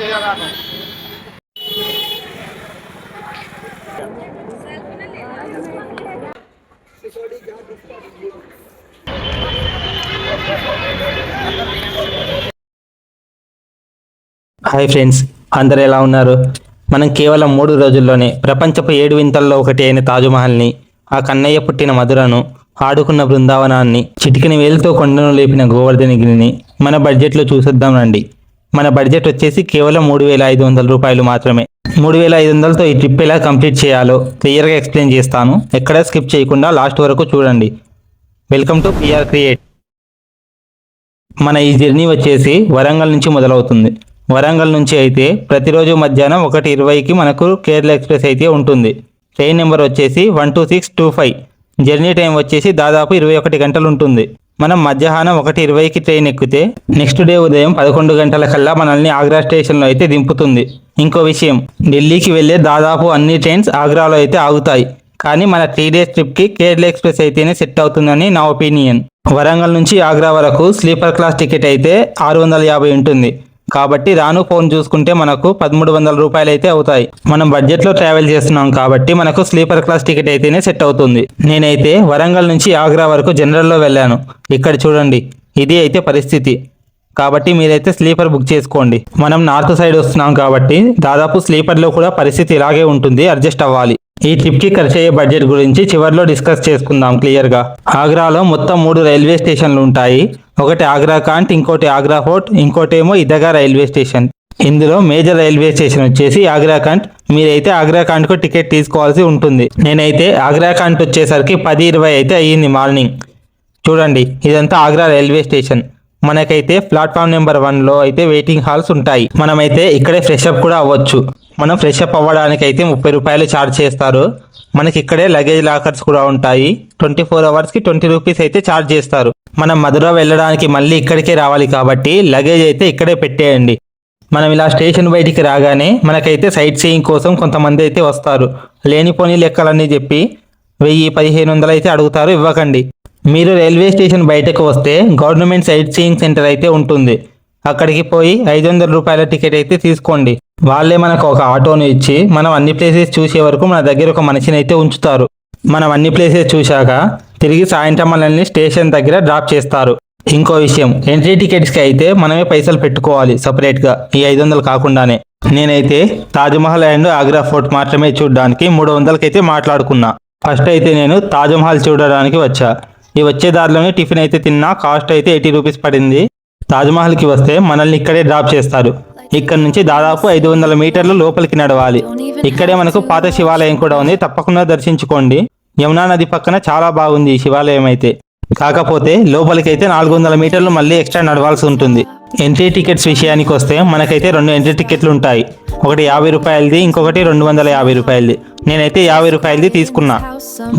Hi friends, అందరు ఎలా ఉన్నారు? మనం కేవలం 3 రోజుల్లోనే ప్రపంచపు 7 వింతల్లో ఒకటి అయిన తాజ్మహల్ని, ఆ కన్నయ్య పుట్టిన మధురను, ఆడుకున్న బృందావనాన్ని, చిటికిన వేలుతో కొండను లేపిన గోవర్ధనగిరిని మన బడ్జెట్లో చూసేద్దాం రండి. మన బడ్జెట్ వచ్చేసి కేవలం 3,500 రూపాయలు మాత్రమే. 3,500తో ఈ ట్రిప్ ఎలా కంప్లీట్ చేయాలో క్లియర్గా ఎక్స్ప్లెయిన్ చేస్తాను. ఎక్కడా స్కిప్ చేయకుండా లాస్ట్ వరకు చూడండి. Welcome to PR create. మన ఈ జర్నీ వచ్చేసి వరంగల్ నుంచి మొదలవుతుంది. వరంగల్ నుంచి అయితే ప్రతిరోజు మధ్యాహ్నం 1:20కి మనకు కేరళ ఎక్స్ప్రెస్ అయితే ఉంటుంది. ట్రైన్ నెంబర్ వచ్చేసి 12625. జర్నీ టైం వచ్చేసి దాదాపు 21 గంటలు ఉంటుంది. మనం మధ్యాహ్నం 1:20కి ట్రైన్ ఎక్కితే నెక్స్ట్ డే ఉదయం 11 గంటల కల్లా మనల్ని ఆగ్రా స్టేషన్లో అయితే దింపుతుంది. ఇంకో విషయం, ఢిల్లీకి వెళ్ళే దాదాపు అన్ని ట్రైన్స్ ఆగ్రాలో అయితే ఆగుతాయి. కానీ మన 3 డేస్ ట్రిప్కి కేరళ ఎక్స్ప్రెస్ అయితేనే సెట్ అవుతుందని నా ఒపీనియన్. వరంగల్ నుంచి ఆగ్రా వరకు స్లీపర్ క్లాస్ టికెట్ అయితే 650 ఉంటుంది. కాబట్టి రాను ఫోన్ చూసుకుంటే మనకు 1,300 రూపాయలు అయితే అవుతాయి. మనం బడ్జెట్లో ట్రావెల్ చేస్తున్నాం కాబట్టి మనకు స్లీపర్ క్లాస్ టికెట్ అయితేనే సెట్ అవుతుంది. నేనైతే వరంగల్ నుంచి ఆగ్రా వరకు జనరల్లో వెళ్ళాను. ఇక్కడ చూడండి, ఇది అయితే పరిస్థితి. కాబట్టి మీరైతే స్లీపర్ బుక్ చేసుకోండి. మనం నార్త్ సైడ్ వస్తున్నాం కాబట్టి దాదాపు స్లీపర్లో కూడా పరిస్థితి ఇలాగే ఉంటుంది, అడ్జస్ట్ అవ్వాలి. ఈ ట్రిప్కి ఖర్చు అయ్యే బడ్జెట్ గురించి చివరిలో డిస్కస్ చేసుకుందాం క్లియర్గా. ఆగ్రాలో మొత్తం 3 రైల్వే స్టేషన్లు ఉంటాయి. ఒకటి ఆగ్రా కాంట్, ఇంకోటి ఆగ్రా ఫోర్ట్, ఇంకోటేమో ఇదగా రైల్వే స్టేషన్. ఇందులో మేజర్ రైల్వే స్టేషన్ వచ్చేసి ఆగ్రా కాంట్. మీరైతే ఆగ్రా కాంట్కు టికెట్ తీసుకోవాల్సి ఉంటుంది. నేనైతే ఆగ్రా కాంట్ వచ్చేసరికి 10:20 అయితే అయ్యింది మార్నింగ్. చూడండి, ఇదంతా ఆగ్రా రైల్వే స్టేషన్. మనకైతే ప్లాట్ఫామ్ నెంబర్ 1లో అయితే వెయిటింగ్ హాల్స్ ఉంటాయి. మనమైతే ఇక్కడే ఫ్రెష్ అప్ కూడా అవ్వచ్చు. మనం ఫ్రెష్ అప్ అవ్వడానికి అయితే 30 రూపాయలు ఛార్జ్ చేస్తారు. మనకి ఇక్కడే లగేజ్ లాకర్స్ కూడా ఉంటాయి. 24 అవర్స్కి 20 రూపీస్ అయితే ఛార్జ్ చేస్తారు. మనం మధుర వెళ్ళడానికి మళ్ళీ ఇక్కడికే రావాలి కాబట్టి లగేజ్ అయితే ఇక్కడే పెట్టేయండి. మనం ఇలా స్టేషన్ బయటికి రాగానే మనకైతే సైట్ సీయింగ్ కోసం కొంతమంది అయితే వస్తారు. లేనిపోని లెక్కలన్నీ చెప్పి 1,000-1,500 అయితే అడుగుతారు, ఇవ్వకండి. మీరు రైల్వే స్టేషన్ బయటకు వస్తే గవర్నమెంట్ సైట్ సీయింగ్ సెంటర్ అయితే ఉంటుంది. అక్కడికి పోయి 500 రూపాయల టికెట్ అయితే తీసుకోండి. వాళ్ళే మనకు ఒక ఆటోను ఇచ్చి మనం అన్ని ప్లేసెస్ చూసే వరకు మన దగ్గర ఒక మనిషిని అయితే ఉంచుతారు. మనం అన్ని ప్లేసెస్ చూశాక తిరిగి సాయంత్రం మనల్ని స్టేషన్ దగ్గర డ్రాప్ చేస్తారు. ఇంకో విషయం, ఎంట్రీ టికెట్స్కి అయితే మనమే పైసలు పెట్టుకోవాలి సపరేట్గా, ఈ 500 కాకుండానే. నేనైతే తాజ్మహల్ అండ్ ఆగ్రా ఫోర్ట్ మాత్రమే చూడడానికి 300కి అయితే మాట్లాడుకున్నా. ఫస్ట్ అయితే నేను తాజ్మహల్ చూడడానికి వచ్చా. ఈ వచ్చే దారిలోనే టిఫిన్ అయితే తిన్నా. కాస్ట్ అయితే 80 రూపీస్ పడింది. తాజ్మహల్కి వస్తే మనల్ని ఇక్కడే డ్రాప్ చేస్తారు. ఇక్కడ నుంచి దాదాపు 500 మీటర్లు లోపలికి నడవాలి. ఇక్కడే మనకు పాత శివాలయం కూడా ఉంది, తప్పకుండా దర్శించుకోండి. యమునా నది పక్కన చాలా బాగుంది ఈ శివాలయం అయితే. కాకపోతే లోపలికైతే 400 మీటర్లు మళ్ళీ ఎక్స్ట్రా నడవాల్సి ఉంటుంది. ఎంట్రీ టికెట్స్ విషయానికి వస్తే మనకైతే 2 ఎంట్రీ టికెట్లు ఉంటాయి. ఒకటి 50 రూపాయలది, ఇంకొకటి 250 రూపాయలది. నేనైతే 50 రూపాయలది తీసుకున్నా.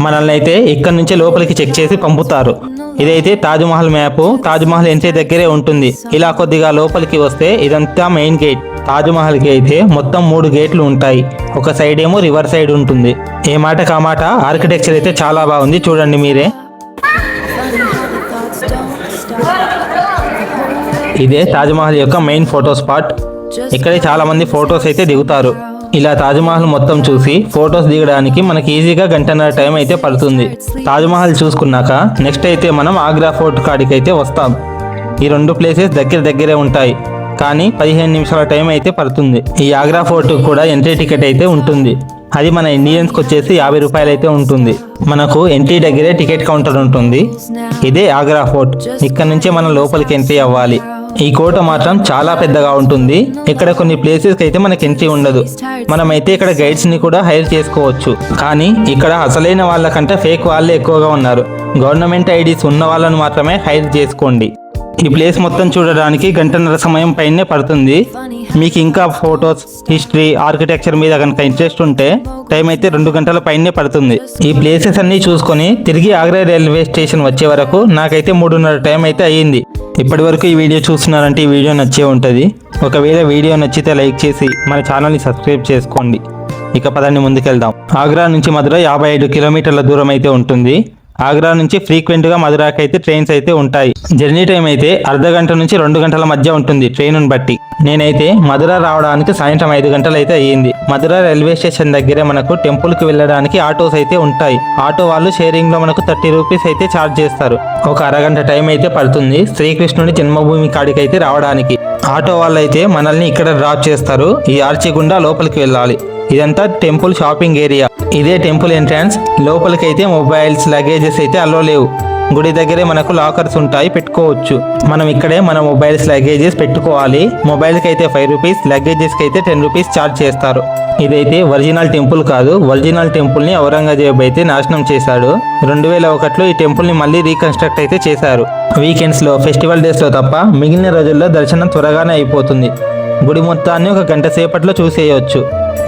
మనల్ని అయితే ఇక్కడ నుంచే లోపలికి చెక్ చేసి పంపుతారు. ఇదైతే తాజ్మహల్ మ్యాప్. తాజ్మహల్ ఎంట్రీ దగ్గరే ఉంటుంది. ఇలా కొద్దిగా లోపలికి వస్తే ఇదంతా మెయిన్ గేట్. తాజ్మహల్కి అయితే మొత్తం 3 గేట్లు ఉంటాయి. ఒక సైడ్ ఏమో రివర్ సైడ్ ఉంటుంది. ఏ మాట కామాట ఆర్కిటెక్చర్ అయితే చాలా బాగుంది, చూడండి మీరే. ఇదే తాజ్మహల్ యొక్క మెయిన్ ఫోటో స్పాట్. ఇక్కడే చాలా మంది ఫొటోస్ అయితే దిగుతారు. ఇలా తాజ్మహల్ మొత్తం చూసి ఫొటోస్ దిగడానికి మనకి ఈజీగా 1.5 గంట టైం అయితే పడుతుంది. తాజ్మహల్ చూసుకున్నాక నెక్స్ట్ అయితే మనం ఆగ్రా ఫోర్ట్ కాడికి అయితే వస్తాం. ఈ 2 ప్లేసెస్ దగ్గరే ఉంటాయి, కానీ 15 నిమిషాల టైం అయితే పడుతుంది. ఈ ఆగ్రా ఫోర్ట్ కూడా ఎంట్రీ టికెట్ అయితే ఉంటుంది. అది మన ఇండియన్స్కి వచ్చేసి 50 రూపాయలు అయితే ఉంటుంది. మనకు ఎంట్రీ దగ్గరే టికెట్ కౌంటర్ ఉంటుంది. ఇదే ఆగ్రా ఫోర్ట్. ఇక్కడ నుంచే మనం లోపలికి ఎంట్రీ అవ్వాలి. ఈ కోట మాత్రం చాలా పెద్దగా ఉంటుంది. ఇక్కడ కొన్ని ప్లేసెస్కి అయితే మనకి ఎంట్రీ ఉండదు. మనమైతే ఇక్కడ గైడ్స్ని కూడా హైర్ చేసుకోవచ్చు. కానీ ఇక్కడ అసలైన వాళ్ళకంటే ఫేక్ వాళ్ళే ఎక్కువగా ఉన్నారు. గవర్నమెంట్ ఐడీస్ ఉన్న వాళ్ళను మాత్రమే హైర్ చేసుకోండి. ఈ ప్లేస్ మొత్తం చూడడానికి 1.5 గంటల సమయం పైనే పడుతుంది. మీకు ఇంకా ఫొటోస్, హిస్టరీ, ఆర్కిటెక్చర్ మీద కనుక ఇంట్రెస్ట్ ఉంటే టైం అయితే 2 గంటల పైనే పడుతుంది. ఈ ప్లేసెస్ అన్ని చూసుకొని తిరిగి ఆగ్రా రైల్వే స్టేషన్ వచ్చే వరకు నాకైతే 3:30 టైం అయితే అయ్యింది. ఇప్పటి వరకు ఈ వీడియో చూస్తున్నారంటే ఈ వీడియో నచ్చే ఉంటుంది. ఒకవేళ వీడియో నచ్చితే లైక్ చేసి మన ఛానల్ని సబ్స్క్రైబ్ చేసుకోండి. ఇక పదండి ముందుకెళ్దాం. ఆగ్రా నుంచి మధుర 55 కిలోమీటర్ల దూరం అయితే ఉంటుంది. ఆగ్రా నుంచి ఫ్రీక్వెంట్ గా మధురాకి అయితే ట్రైన్స్ అయితే ఉంటాయి. జర్నీ టైం అయితే అర్ధ గంట నుంచి 2 గంటల మధ్య ఉంటుంది ట్రైన్ బట్టి. నేనైతే మధుర రావడానికి సాయంత్రం 5 గంటలు అయితే అయ్యింది. మధుర రైల్వే స్టేషన్ దగ్గరే మనకు టెంపుల్ కి వెళ్ళడానికి ఆటోస్ అయితే ఉంటాయి. ఆటో వాళ్ళు షేరింగ్ లో మనకు 30 రూపీస్ అయితే ఛార్జ్ చేస్తారు. ఒక అరగంట టైం అయితే పడుతుంది శ్రీకృష్ణుడి జన్మభూమి కాడికి అయితే రావడానికి. ఆటో వాళ్ళు అయితే మనల్ని ఇక్కడ డ్రాప్ చేస్తారు. ఈ ఆర్చి గుండా లోపలికి వెళ్ళాలి. ఇదంతా టెంపుల్ షాపింగ్ ఏరియా. ఇదే టెంపుల్ ఎంట్రన్స్. లోపలికైతే మొబైల్స్ లగేజెస్ అయితే అలో లేవు. గుడి దగ్గరే మనకు లాకర్స్ ఉంటాయి, పెట్టుకోవచ్చు. మనం ఇక్కడే మన మొబైల్స్ లగేజెస్ పెట్టుకోవాలి. మొబైల్కి అయితే 5 రూపీస్, లగేజెస్కి అయితే 10 రూపీస్ ఛార్జ్ చేస్తారు. ఇదైతే ఒరిజినల్ టెంపుల్ కాదు. ఒరిజినల్ టెంపుల్ ని ఔరంగజేబ్ అయితే నాశనం చేశాడు. 2001లో ఈ టెంపుల్ ని మళ్ళీ రీకన్స్ట్రక్ట్ అయితే చేశారు. వీకెండ్స్ లో, ఫెస్టివల్ డేస్ లో తప్ప మిగిలిన రోజుల్లో దర్శనం త్వరగానే అయిపోతుంది. గుడి మొత్తాన్ని ఒక గంట సేపట్లో చూసేయవచ్చు.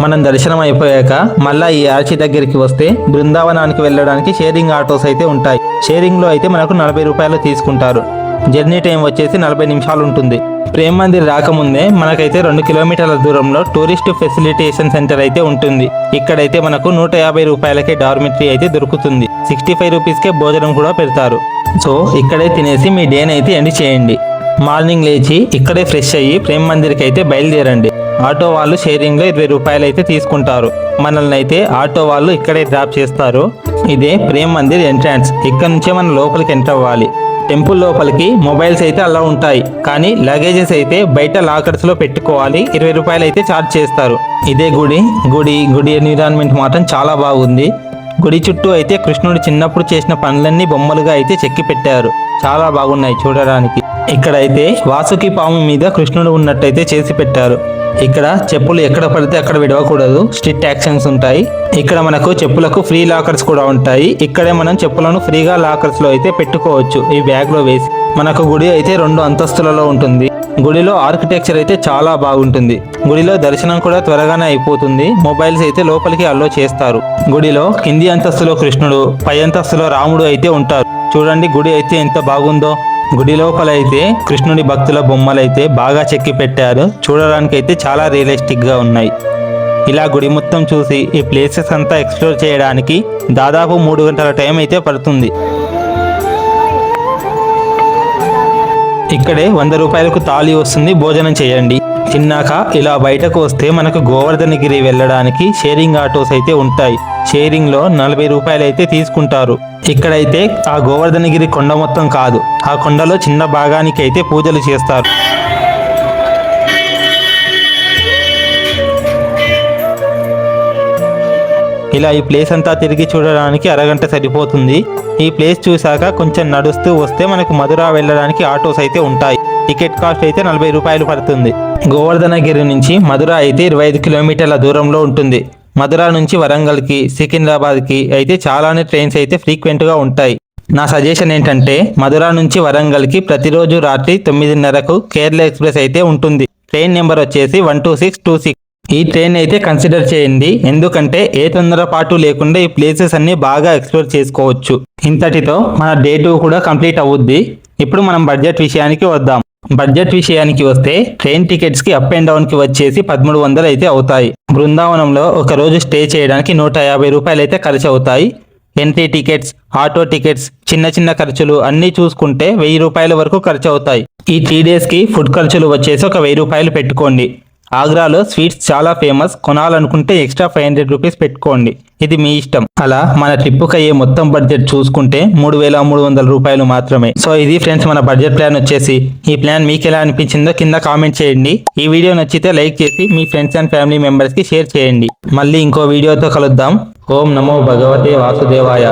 మనం దర్శనం అయిపోయాక మళ్ళా ఈ ఆర్చి దగ్గరికి వస్తే బృందావనానికి వెళ్ళడానికి షేరింగ్ ఆటోస్ అయితే ఉంటాయి. షేరింగ్ లో అయితే మనకు 40 రూపాయలు తీసుకుంటారు. జర్నీ టైం వచ్చేసి 40 నిమిషాలు ఉంటుంది. ప్రేమ్ మందిర్ రాకముందే మనకైతే 2 కిలోమీటర్ల దూరంలో టూరిస్ట్ ఫెసిలిటేషన్ సెంటర్ అయితే ఉంటుంది. ఇక్కడైతే మనకు 150 రూపాయలకే డార్మిటరీ అయితే దొరుకుతుంది. 65 రూపీస్కే భోజనం కూడా పెడతారు. సో ఇక్కడే తినేసి మీ డేని అయితే ఎండ్ చేయండి. మార్నింగ్ లేచి ఇక్కడే ఫ్రెష్ అయ్యి ప్రేమ్ మందిర్కి అయితే బయలుదేరండి. ఆటో వాళ్ళు షేరింగ్ లో 20 రూపాయలు అయితే తీసుకుంటారు. మనల్ని అయితే ఆటో వాళ్ళు ఇక్కడే డ్రాప్ చేస్తారు. ఇదే ప్రేమ్ మందిర్ ఎంట్రన్స్. ఇక్కడ నుంచే మనం లోపలికి ఎంటర్ అవ్వాలి. టెంపుల్ లోపలికి మొబైల్స్ అయితే అలా ఉంటాయి, కానీ లగేజెస్ అయితే బయట లాకర్స్ లో పెట్టుకోవాలి. 20 రూపాయలు అయితే ఛార్జ్ చేస్తారు. ఇదే గుడి ఎన్విరాన్మెంట్ మాత్రం చాలా బాగుంది. గుడి చుట్టూ అయితే కృష్ణుడు చిన్నప్పుడు చేసిన పనులన్నీ బొమ్మలుగా అయితే చెక్కి పెట్టారు. చాలా బాగున్నాయి చూడడానికి. ఇక్కడైతే వాసుకి పాము మీద కృష్ణుడు ఉన్నట్టయితే చేసి పెట్టారు. ఇక్కడ చెప్పులు ఎక్కడ పడితే అక్కడ విడవకూడదు, స్ట్రిక్ట్ యాక్షన్స్ ఉంటాయి. ఇక్కడ మనకు చెప్పులకు ఫ్రీ లాకర్స్ కూడా ఉంటాయి. ఇక్కడే మనం చెప్పులను ఫ్రీగా లాకర్స్ లో అయితే పెట్టుకోవచ్చు, ఈ బ్యాగ్ లో వేసి. మనకు గుడి అయితే 2 అంతస్తులలో ఉంటుంది. గుడిలో ఆర్కిటెక్చర్ అయితే చాలా బాగుంటుంది. గుడిలో దర్శనం కూడా త్వరగానే అయిపోతుంది. మొబైల్స్ అయితే లోపలికి అల్లో చేస్తారు. గుడిలో కింది అంతస్తులో కృష్ణుడు, పై అంతస్తులో రాముడు అయితే ఉంటారు. చూడండి గుడి అయితే ఎంత బాగుందో. గుడి లోపల అయితే కృష్ణుడి భక్తుల బొమ్మలు అయితే బాగా చెక్కి పెట్టారు. చూడడానికి అయితే చాలా రియలిస్టిక్ గా ఉన్నాయి. ఇలా గుడి మొత్తం చూసి ఈ ప్లేసెస్ అంతా ఎక్స్ప్లోర్ చేయడానికి దాదాపు 3 గంటల టైం అయితే పడుతుంది. ఇక్కడే 100 రూపాయలకు తాళి వస్తుంది, భోజనం చేయండి. తిన్నాక ఇలా బయటకు వస్తే మనకు గోవర్ధనగిరి వెళ్ళడానికి షేరింగ్ ఆటోస్ అయితే ఉంటాయి. షేరింగ్ లో 40 రూపాయలు అయితే తీసుకుంటారు. ఇక్కడైతే ఆ గోవర్ధనగిరి కొండ మొత్తం కాదు, ఆ కొండలో చిన్న భాగానికి అయితే పూజలు చేస్తారు. ఇలా ఈ ప్లేస్ అంతా తిరిగి చూడడానికి అరగంట సరిపోతుంది. ఈ ప్లేస్ చూశాక కొంచెం నడుస్తూ వస్తే మనకు మధుర వెళ్ళడానికి ఆటోస్ అయితే ఉంటాయి. టికెట్ కాస్ట్ అయితే 40 రూపాయలు పడుతుంది. గోవర్ధనగిరి నుంచి మధుర అయితే 25 కిలోమీటర్ల దూరంలో ఉంటుంది. మధుర నుంచి వరంగల్కి, సికింద్రాబాద్కి అయితే చాలానే ట్రైన్స్ అయితే ఫ్రీక్వెంట్గా ఉంటాయి. నా సజెషన్ ఏంటంటే మధుర నుంచి వరంగల్కి ప్రతిరోజు రాత్రి 9:30కు కేరళ ఎక్స్ప్రెస్ అయితే ఉంటుంది. ట్రైన్ నెంబర్ వచ్చేసి 12626. ఈ ట్రైన్ అయితే కన్సిడర్ చేయండి, ఎందుకంటే ఏ తొందరపాటు లేకుండా ఈ ప్లేసెస్ అన్ని బాగా ఎక్స్ప్లోర్ చేసుకోవచ్చు. ఇంతటితో మన డే 2 కూడా కంప్లీట్ అవుద్ది. ఇప్పుడు మనం బడ్జెట్ విషయానికి వద్దాం. బడ్జెట్ విషయానికి వస్తే ట్రైన్ టికెట్స్ కి అప్ అండ్ డౌన్ కి వచ్చేసి 1300 అయితే అవుతాయి. బృందావనంలో ఒక రోజు స్టే చేయడానికి 150 రూపాయలు అయితే ఖర్చు అవుతాయి. ఎంట్రీ టికెట్స్, ఆటో టికెట్స్, చిన్న చిన్న ఖర్చులు అన్నీ చూసుకుంటే 1000 రూపాయల వరకు ఖర్చు అవుతాయి. ఈ 3 డేస్ కి ఫుడ్ ఖర్చులు వచ్చేసి ఒక 1000 రూపాయలు పెట్టుకోండి. ఆగ్రాలో స్వీట్స్ చాలా ఫేమస్. కొనాలనుకుంటే ఎక్స్ట్రా 500 రూపీస్ పెట్టుకోండి, ఇది మీ ఇష్టం. అలా మన ట్రిప్కి అయ్యే మొత్తం బడ్జెట్ చూసుకుంటే 3300 రూపాయలు మాత్రమే. సో ఇది ఫ్రెండ్స్ మన బడ్జెట్ ప్లాన్ వచ్చేసి. ఈ ప్లాన్ మీకు ఎలా అనిపించిందో కింద కామెంట్ చేయండి. ఈ వీడియో నచ్చితే లైక్ చేసి మీ ఫ్రెండ్స్ అండ్ ఫ్యామిలీ మెంబర్స్ కి షేర్ చేయండి. మళ్ళీ ఇంకో వీడియోతో కలుద్దాం. ఓం నమో భగవతే వాసుదేవాయ.